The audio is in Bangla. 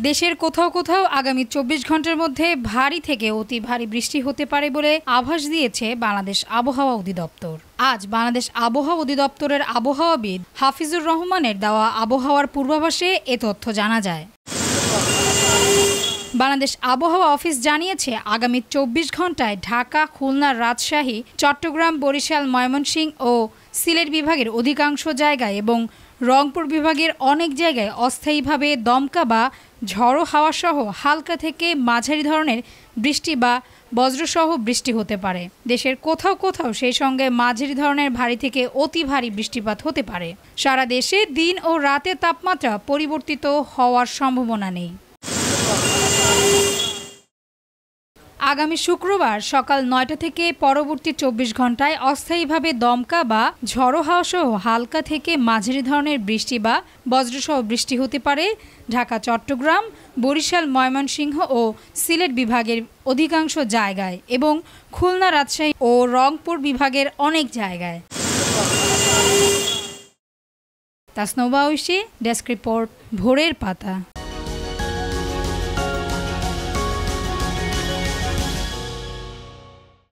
দেশের কোথাও কোথাও আগামী ২৪ ঘন্টার মধ্যে ভারী থেকে অতি ভারী বৃষ্টি হতে পারে বলে আভাস দিয়েছে বাংলাদেশ আবহাওয়া অধিদপ্তর। আজ বাংলাদেশ আবহাওয়া অধিদপ্তরের আবহাওয়াবিদ হাফিজুর রহমানের দেওয়া আবহাওয়ার পূর্বাভাসে এ তথ্য জানা যায়। বাংলাদেশ আবহাওয়া অফিস জানিয়েছে, আগামী ২৪ ঘন্টায় ঢাকা, খুলনা, রাজশাহী, চট্টগ্রাম, বরিশাল, ময়মনসিংহ ও সিলেট বিভাগের অধিকাংশ জায়গায় এবং রংপুর বিভাগের অনেক জায়গায় অস্থায়ীভাবে দমকা বা ঝড়ো হাওয়াসহ হালকা থেকে মাঝারি ধরনের বৃষ্টি বা বজ্রসহ বৃষ্টি হতে পারে। দেশের কোথাও কোথাও সেই সঙ্গে মাঝারি ধরনের ভারী থেকে অতি ভারী বৃষ্টিপাত হতে পারে। সারা দেশে দিন ও রাতের তাপমাত্রা পরিবর্তিত হওয়ার সম্ভাবনা নেই। আগামী শুক্রবার সকাল ৯টা থেকে পরবর্তী ২৪ ঘন্টায় অস্থায়ীভাবে দমকা বা ঝড়ো হাওয়াসহ হালকা থেকে মাঝারি ধরনের বৃষ্টি বা বজ্রসহ বৃষ্টি হতে পারে ঢাকা, চট্টগ্রাম, বরিশাল, ময়মনসিংহ ও সিলেট বিভাগের অধিকাংশ জায়গায় এবং খুলনা, রাজশাহী ও রংপুর বিভাগের অনেক জায়গায়। তাসনৌবা ঐশী, ডেস্ক রিপোর্ট, ভোরের পাতা।